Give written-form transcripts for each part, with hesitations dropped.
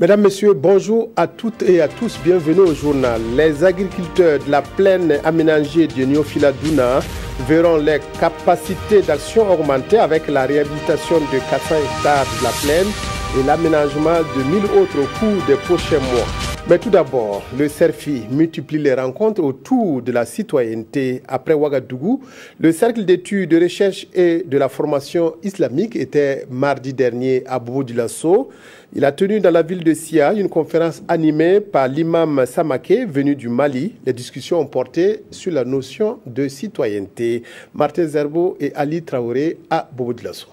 Mesdames, Messieurs, bonjour à toutes et à tous. Bienvenue au journal. Les agriculteurs de la plaine aménagée de Niofila-Douna verront les capacités d'action augmenter avec la réhabilitation de 400 hectares de la plaine et l'aménagement de 1000 autres au cours des prochains mois. Mais tout d'abord, le CERFI multiplie les rencontres autour de la citoyenneté. Après Ouagadougou, le Cercle d'études, de recherche et de la formation islamique était mardi dernier à Bobo-Dioulasso. Il a tenu dans la ville de Sia une conférence animée par l'imam Samaké venu du Mali. Les discussions ont porté sur la notion de citoyenneté. Martin Zerbo et Ali Traoré à Bobo-Dioulasso.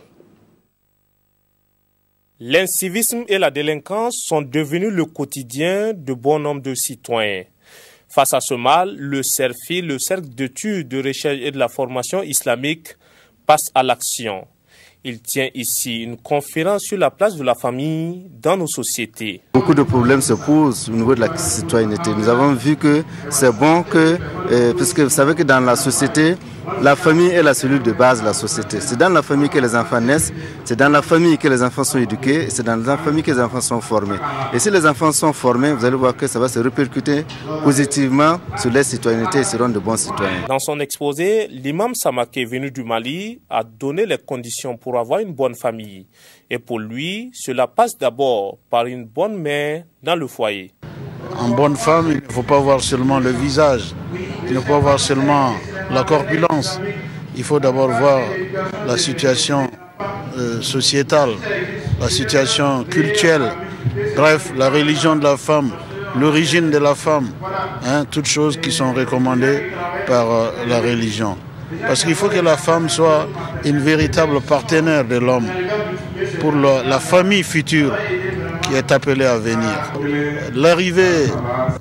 L'incivisme et la délinquance sont devenus le quotidien de bon nombre de citoyens. Face à ce mal, le CERFI, le Cercle d'études, de recherche et de la formation islamique, passe à l'action. Il tient ici une conférence sur la place de la famille dans nos sociétés. Beaucoup de problèmes se posent au niveau de la citoyenneté. Nous avons vu que c'est bon que, puisque vous savez que dans la société, la famille est la cellule de base de la société. C'est dans la famille que les enfants naissent, c'est dans la famille que les enfants sont éduqués, et c'est dans la famille que les enfants sont formés. Et si les enfants sont formés, vous allez voir que ça va se répercuter positivement sur les citoyennetés et seront de bons citoyens. Dans son exposé, l'imam Samaké, venu du Mali, a donné les conditions pour avoir une bonne famille. Et pour lui, cela passe d'abord par une bonne mère dans le foyer. En bonne femme, il ne faut pas voir seulement le visage, il ne faut pas voir seulement la corpulence. Il faut d'abord voir la situation sociétale, la situation culturelle, bref, la religion de la femme, l'origine de la femme, toutes choses qui sont recommandées par la religion. Parce qu'il faut que la femme soit une véritable partenaire de l'homme pour la famille future qui est appelée à venir. L'arrivée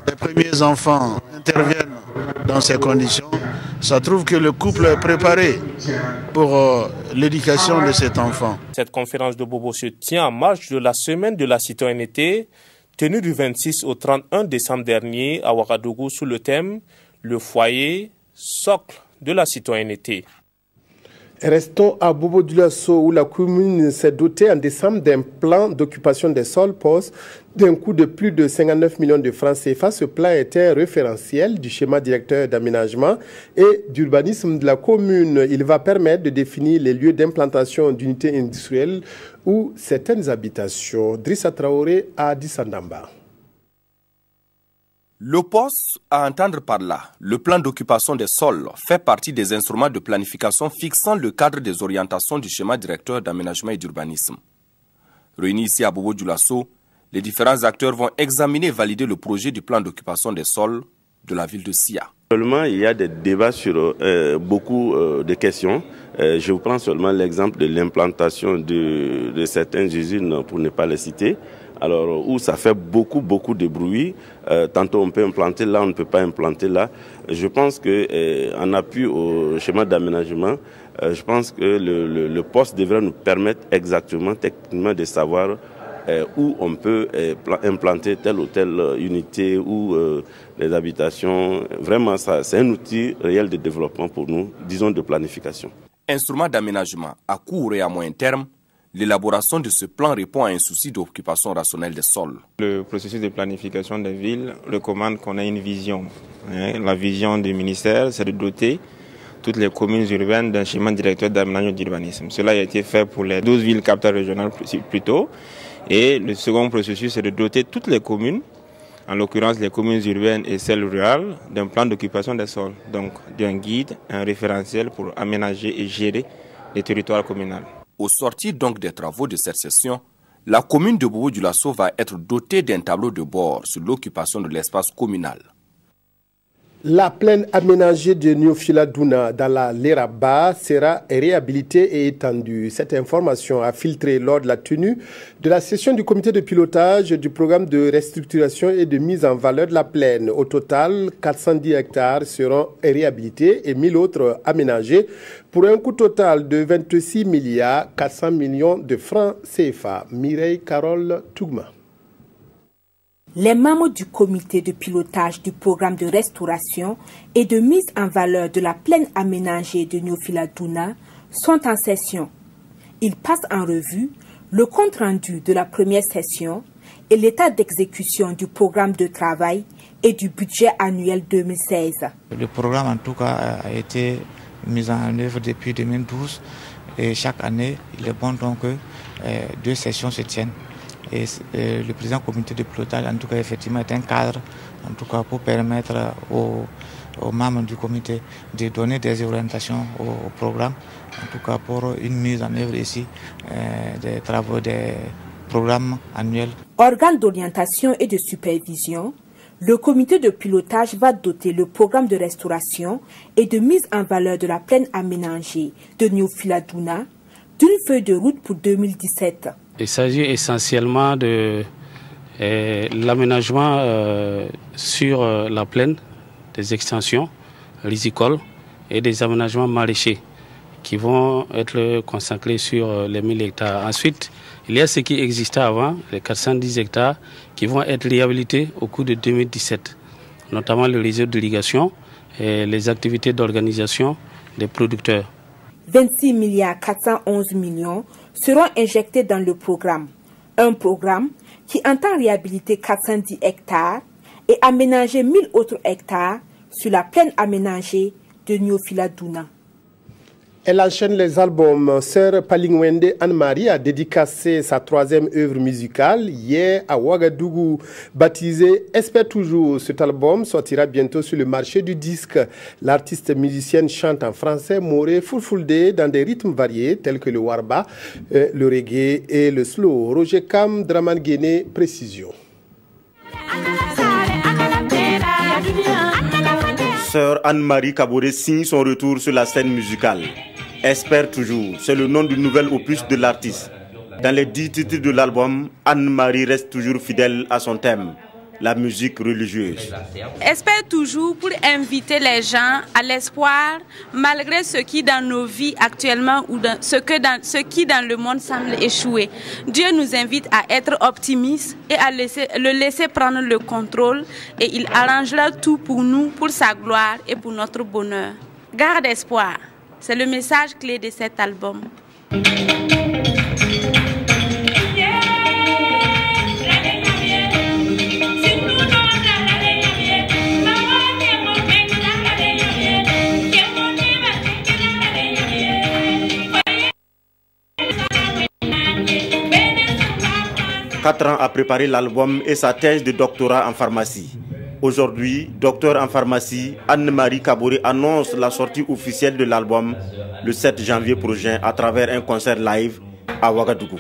des premiers enfants interviennent dans ces conditions. Ça trouve que le couple est préparé pour l'éducation de cet enfant. Cette conférence de Bobo se tient en marge de la semaine de la citoyenneté, tenue du 26 au 31 décembre dernier à Ouagadougou sous le thème « Le foyer, socle de la citoyenneté ». Restons à Bobo-Dioulasso où la commune s'est dotée en décembre d'un plan d'occupation des sols POS d'un coût de plus de 59 millions de francs CFA. Ce plan était référentiel du schéma directeur d'aménagement et d'urbanisme de la commune. Il va permettre de définir les lieux d'implantation d'unités industrielles ou certaines habitations. Drissa Traoré à Dissandamba. Le POS, à entendre par là, le plan d'occupation des sols, fait partie des instruments de planification fixant le cadre des orientations du schéma directeur d'aménagement et d'urbanisme. Réunis ici à Bobo-Dioulasso, les différents acteurs vont examiner et valider le projet du plan d'occupation des sols de la ville de Sia. Seulement, il y a des débats sur beaucoup de questions. Je vous prends seulement l'exemple de l'implantation de certaines usines, pour ne pas les citer. Alors, où ça fait beaucoup de bruit. Tantôt on peut implanter là, on ne peut pas implanter là. Je pense que en appui au schéma d'aménagement, je pense que le poste devrait nous permettre exactement, techniquement, de savoir où on peut implanter telle ou telle unité ou les habitations. Vraiment, ça, c'est un outil réel de développement pour nous, disons de planification. Instrument d'aménagement à court et à moyen terme, l'élaboration de ce plan répond à un souci d'occupation rationnelle des sols. Le processus de planification des villes recommande qu'on ait une vision. La vision du ministère, c'est de doter toutes les communes urbaines d'un schéma directeur d'aménagement et d'urbanisme. Cela a été fait pour les 12 villes capitales régionales plus tôt. Et le second processus, c'est de doter toutes les communes, en l'occurrence les communes urbaines et celles rurales, d'un plan d'occupation des sols, donc d'un guide, un référentiel pour aménager et gérer les territoires communaux. Au sortir donc des travaux de cette session, la commune de Bobo-Dioulasso va être dotée d'un tableau de bord sur l'occupation de l'espace communal. La plaine aménagée de Niofila-Douna dans la Léraba sera réhabilitée et étendue. Cette information a filtré lors de la tenue de la session du comité de pilotage du programme de restructuration et de mise en valeur de la plaine. Au total, 410 hectares seront réhabilités et 1000 autres aménagés pour un coût total de 26 milliards 400 millions de francs CFA. Mireille Carole Tougma. Les membres du comité de pilotage du programme de restauration et de mise en valeur de la plaine aménagée de Niofila-Douna sont en session. Ils passent en revue le compte-rendu de la première session et l'état d'exécution du programme de travail et du budget annuel 2016. Le programme en tout cas a été mis en œuvre depuis 2012 et chaque année il est bon donc que 2 sessions se tiennent. Et le président du comité de pilotage en tout cas effectivement est un cadre en tout cas pour permettre aux membres du comité de donner des orientations au programme, en tout cas pour une mise en œuvre ici des travaux des programmes annuels. Organe d'orientation et de supervision, le comité de pilotage va doter le programme de restauration et de mise en valeur de la plaine aménagée de Niofila-Douna d'une feuille de route pour 2017. Il s'agit essentiellement de l'aménagement sur la plaine, des extensions rizicoles et des aménagements maraîchers qui vont être consacrés sur les 1000 hectares. Ensuite, il y a ce qui existait avant, les 410 hectares, qui vont être réhabilités au cours de 2017, notamment le réseau d'irrigation et les activités d'organisation des producteurs. 26 milliards 411 millions seront injectés dans le programme. Un programme qui entend réhabiliter 410 hectares et aménager 1000 autres hectares sur la plaine aménagée de Niofila-Douna. Elle enchaîne les albums. Sœur Palingwende Anne-Marie a dédicacé sa 3e œuvre musicale hier à Ouagadougou, baptisée Espère toujours. Cet album sortira bientôt sur le marché du disque. L'artiste musicienne chante en français, moré, fulfulde dans des rythmes variés tels que le warba, le reggae et le slow. Roger Kam, Draman Guéné, précision. Sœur Anne-Marie Kaboré signe son retour sur la scène musicale. Espère toujours, c'est le nom du nouvel opus de l'artiste. Dans les 10 titres de l'album, Anne-Marie reste toujours fidèle à son thème, la musique religieuse. Espère toujours pour inviter les gens à l'espoir, malgré ce qui dans nos vies actuellement ou ce qui dans le monde semble échouer. Dieu nous invite à être optimistes et à le laisser prendre le contrôle et il arrangera tout pour nous, pour sa gloire et pour notre bonheur. Garde espoir, c'est le message clé de cet album. Quatre ans à préparer l'album et sa thèse de doctorat en pharmacie. Aujourd'hui, docteur en pharmacie, Anne-Marie Kaboré annonce la sortie officielle de l'album le 7 janvier prochain à travers un concert live à Ouagadougou.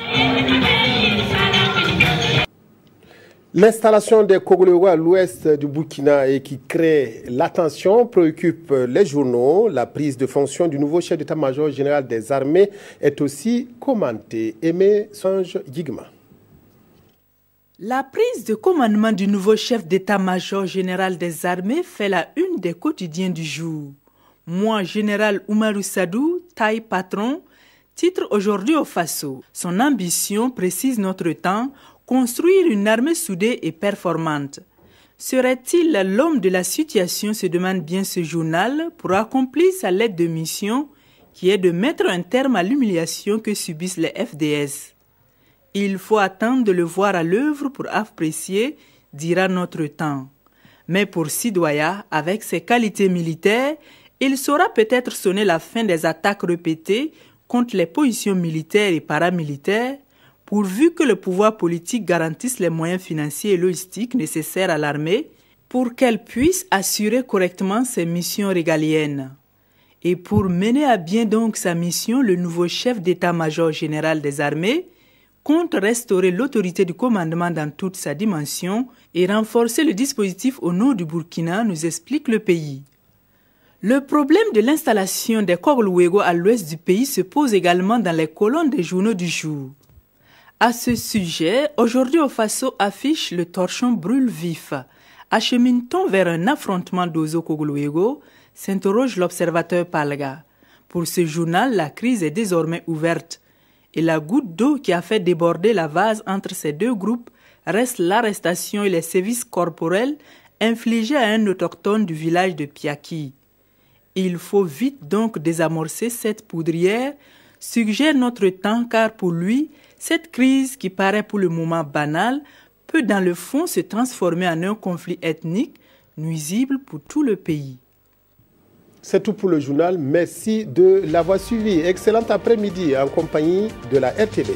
L'installation des Kogolwa à l'ouest du Burkina et qui crée l'attention préoccupe les journaux. La prise de fonction du nouveau chef d'état-major général des armées est aussi commentée. Aimé Songe Yigma. La prise de commandement du nouveau chef d'état-major général des armées fait la une des quotidiens du jour. Moi, général Oumarou Sadou, taille patron, titre aujourd'hui au Faso. Son ambition, précise notre temps, construire une armée soudée et performante. Serait-il l'homme de la situation, se demande bien ce journal, pour accomplir sa lettre de mission, qui est de mettre un terme à l'humiliation que subissent les FDS. Il faut attendre de le voir à l'œuvre pour apprécier, dira notre temps. Mais pour Sidoya, avec ses qualités militaires, il saura peut-être sonner la fin des attaques répétées contre les positions militaires et paramilitaires, pourvu que le pouvoir politique garantisse les moyens financiers et logistiques nécessaires à l'armée pour qu'elle puisse assurer correctement ses missions régaliennes. Et pour mener à bien donc sa mission, le nouveau chef d'état-major général des armées compte restaurer l'autorité du commandement dans toute sa dimension et renforcer le dispositif au nord du Burkina, nous explique le pays. Le problème de l'installation des Kogolwego à l'ouest du pays se pose également dans les colonnes des journaux du jour. À ce sujet, aujourd'hui au Faso affiche le torchon brûle vif. Achemine-t-on vers un affrontement d'Ozo Kogolwego, s'interroge l'observateur Palga. Pour ce journal, la crise est désormais ouverte. Et la goutte d'eau qui a fait déborder la vase entre ces deux groupes reste l'arrestation et les sévices corporels infligés à un autochtone du village de Piaki. Il faut vite donc désamorcer cette poudrière, suggère notre temps, car pour lui, cette crise qui paraît pour le moment banale peut dans le fond se transformer en un conflit ethnique nuisible pour tout le pays. C'est tout pour le journal. Merci de l'avoir suivi. Excellent après-midi en compagnie de la RTV.